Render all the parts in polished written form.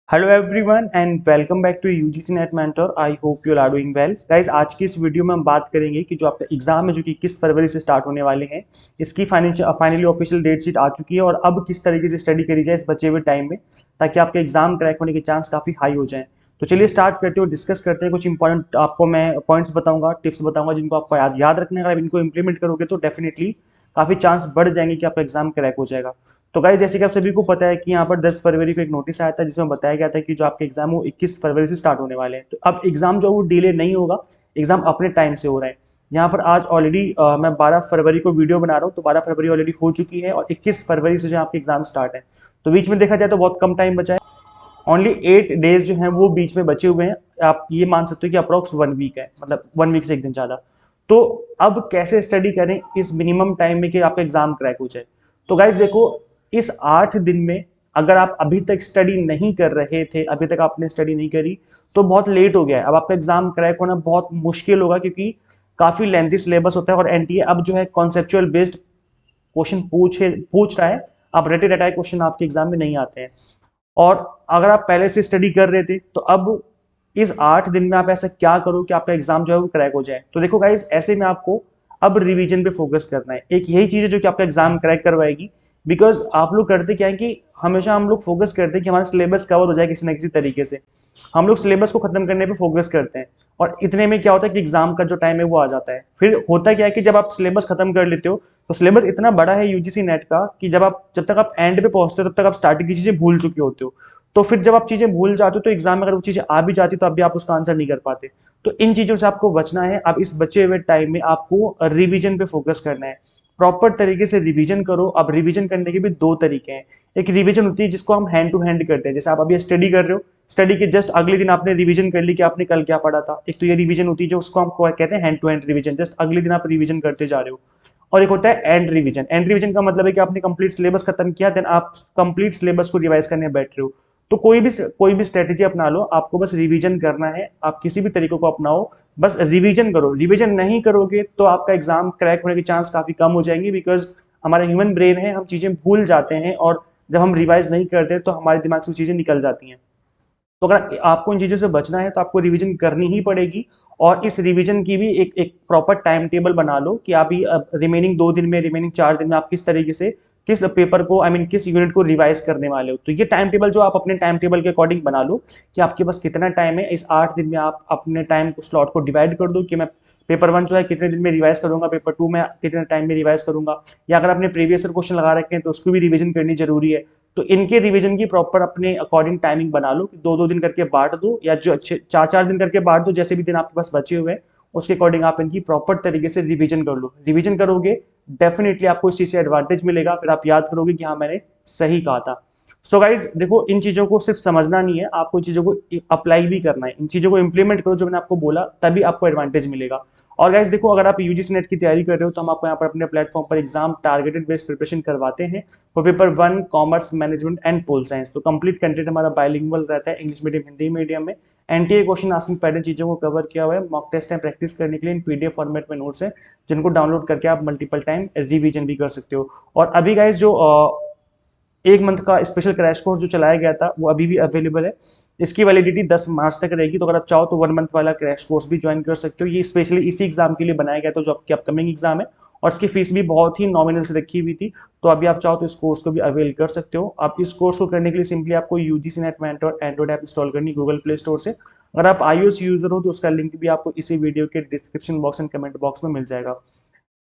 Hello everyone and welcome back to UGC NET mentor. I hope you are doing well guys. आज की इस video में हम बात करेंगे कि जो आपका एग्जाम है जो कि 21 फरवरी से स्टार्ट होने वाले हैं, इसकी फाइनली ऑफिशियल डेट शीट आ चुकी है और अब किस तरीके से स्टडी करी जाए इस बचे हुए टाइम में, ताकि आपके एग्जाम क्रैक होने के चांस काफी हाई हो जाए। तो चलिए स्टार्ट करते हो, डिस्कस करते हैं। कुछ इंपॉर्टेंट आपको मैं पॉइंट्स बताऊंगा, टिप्स बताऊंगा जिनको आपको याद रखने का। अगर इनको इंप्लीमेंट करोगे तो डेफिनेटली काफी चांस बढ़ जाएंगे कि आपका एग्जाम क्रैक हो जाएगा। तो गाइस, जैसे कि आप सभी को पता है कि यहाँ पर 10 फरवरी को एक नोटिस आया था जिसमें बताया गया था कि जो आपके एग्जाम वो 21 फरवरी से स्टार्ट होने वाले हैं। तो अब एग्जाम जो वो डिले नहीं होगा, एग्जाम अपने टाइम से हो रहा है। यहाँ पर आज ऑलरेडी मैं 12 फरवरी को वीडियो बना रहा हूँ, तो 12 फरवरी ऑलरेडी हो चुकी है और 21 फरवरी से जो आपके एग्जाम स्टार्ट है। तो बीच में देखा जाए तो बहुत कम टाइम बचा है। ओनली 8 डेज जो है वो बीच में बचे हुए हैं। आप ये मान सकते हो कि अप्रोक्स 1 वीक है, मतलब 1 वीक से एक दिन ज्यादा। तो अब कैसे स्टडी करें इस मिनिमम टाइम में कि आपका एग्जाम क्रैक हो जाए। तो गाइज देखो, इस 8 दिन में अगर आप अभी तक स्टडी नहीं कर रहे थे, अभी तक आपने स्टडी नहीं करी, तो बहुत लेट हो गया है। अब आपका एग्जाम क्रैक होना बहुत मुश्किल होगा, क्योंकि काफी लेंथी सिलेबस होता है और एनटीए अब जो है कॉन्सेप्चुअल बेस्ड क्वेश्चन पूछ रहा है। अब रेटेड अटैक क्वेश्चन आपके एग्जाम में नहीं आते हैं। और अगर आप पहले से स्टडी कर रहे थे तो अब इस 8 दिन में आप ऐसा क्या करो कि आपका एग्जाम जो है वो क्रैक हो जाए। तो देखो गाइज, ऐसे में आपको अब रिवीजन पे फोकस करना है। एक यही चीज है जो कि आपका एग्जाम क्रैक करवाएगी। बिकॉज आप लोग करते क्या है कि हमेशा हम लोग फोकस करते हैं कि हमारा सिलेबस कवर हो जाए किसी न किसी तरीके से। हम लोग सिलेबस को खत्म करने पे फोकस करते हैं और इतने में क्या होता है कि एग्जाम का जो टाइम है वो आ जाता है। फिर होता क्या है कि जब आप सिलेबस खत्म कर लेते हो तो सिलेबस इतना बड़ा है यूजीसी नेट का कि जब तक आप एंड पे पहुंचते हो तब तक आप स्टार्टिंग की चीजें भूल चुके होते हो। तो फिर जब आप चीजें भूल जाते हो तो एग्जाम में अगर वो चीजें आ भी जाती तो अब भी आप उसका आंसर नहीं कर पाते। तो इन चीजों से आपको बचना है। अब इस बचे हुए टाइम में आपको रिवीजन पे फोकस करना है। प्रॉपर तरीके से रिवीजन करो। अब रिवीजन करने के भी दो तरीके हैं। एक रिवीजन होती है जिसको हम हैंड टू हैंड करते हैं, जैसे आप अभी स्टडी कर रहे हो, स्टडी के जस्ट अगले दिन आपने रिवीजन कर ली कि आपने कल क्या पढ़ा था। एक तो ये रिवीजन होती है जो उसको हम कहते हैं hand to hand revision, just अगले दिन आप रिवीजन करते जा रहे हो। और एक होता है एंड रिवीजन। एंड रिवीजन का मतलब है कि आपने कंप्लीट सिलेबस खत्म किया, देन आप कंप्लीट सिलेबस को रिवाइज करने बैठ रहे हो। तो कोई भी स्ट्रेटेजी अपना लो, आपको बस रिवीजन करना है। आप किसी भी तरीके को अपनाओ, बस रिवीजन करो। रिवीजन नहीं करोगे तो आपका एग्जाम क्रैक होने के चांस काफी कम हो जाएंगे। बिकॉज हमारा ह्यूमन ब्रेन है, हम चीजें भूल जाते हैं और जब हम रिवाइज नहीं करते तो हमारे दिमाग से चीजें निकल जाती हैं। तो अगर आपको इन चीजों से बचना है तो आपको रिवीजन करनी ही पड़ेगी। और इस रिवीजन की भी एक प्रॉपर टाइम टेबल बना लो कि आप रिमेनिंग 2 दिन में, रिमेनिंग 4 दिन में आप किस तरीके से किस पेपर को, आई मीन किस यूनिट को रिवाइज करने वाले हो। तो ये टाइम टेबल जो आप अपने टाइम टेबल के अकॉर्डिंग बना लो कि आपके पास कितना टाइम है। इस 8 दिन में आप अपने टाइम को स्लॉट को डिवाइड कर दो कि मैं पेपर 1 जो है कितने दिन में रिवाइज करूंगा, पेपर 2 में कितने टाइम में रिवाइज करूंगा। या अगर आपने प्रीवियस क्वेश्चन लगा रखे हैं तो उसको भी रिवीजन करनी जरूरी है। तो इनके रिवीजन की प्रॉपर अपने अकॉर्डिंग टाइमिंग बना लो कि 2-2 दिन करके बांट दो, या जो 4-4 दिन करके बांट दो, जैसे भी दिन आपके पास बचे हुए हैं उसके अकॉर्डिंग आप इनकी प्रॉपर तरीके से रिवीजन कर लो। रिवीजन करोगे डेफिनेटली आपको इस चीज से एडवांटेज मिलेगा। फिर आप याद करोगे कि हाँ, मैंने सही कहा था। सो गाइज देखो, इन चीजों को सिर्फ समझना नहीं है, आपको इन चीजों को अप्लाई भी करना है। इन चीजों को इंप्लीमेंट करो जो मैंने आपको बोला, तभी आपको एडवांटेज मिलेगा। और गाइज देखो, अगर आप यूजीसी नेट की तैयारी कर रहे हो तो हम आपको यहाँ पर अपने प्लेटफॉर्म पर एग्जाम टारगेटेड बेस्ड प्रिपरेशन करवाते हैं for paper 1 commerce management and pol science. तो कंप्लीट कंटेंट हमारा बाइलिंगुअल रहता है, इंग्लिश मीडियम हिंदी मीडियम में। एनटीए क्वेश्चन आस्किंग पैटर्न चीजों को कवर किया हुआ है। मॉक टेस्ट है, प्रैक्टिस करने के लिए इन पीडीएफ फॉर्मेट में नोट्स है जिनको डाउनलोड करके आप मल्टीपल टाइम रिवीजन भी कर सकते हो। और अभी गाइज जो 1 मंथ का स्पेशल क्रैश कोर्स जो चलाया गया था वो अभी भी अवेलेबल है। इसकी वैलिडिटी 10 मार्च तक रहेगी। तो अगर आप चाहो तो 1 मंथ वाला क्रैश कोर्स भी ज्वाइन कर सकते हो। ये स्पेशली इसी एग्जाम के लिए बनाया गया था जो आपकी अपकमिंग एग्जाम है। और इसकी फीस भी बहुत ही नॉमिनल से रखी हुई थी। तो अभी आप चाहो तो इस कोर्स को भी अवेल कर सकते हो। आप इस कोर्स को करने के लिए सिंपली आपको UGC NET mentor Android app install करनी गूगल प्ले स्टोर से। अगर आप iOS यूजर हो तो उसका लिंक भी आपको इसी वीडियो के description box and comment box में मिल जाएगा।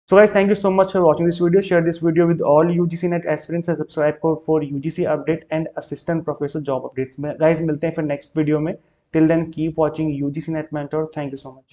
So guys, thank you so much for watching this video. Share this video with all UGC net aspirants and subscribe for UGC update and assistant professor job updates. Guys, मिलते हैं फिर next video में. Till then, keep watching UGC net mentor. Thank you so much.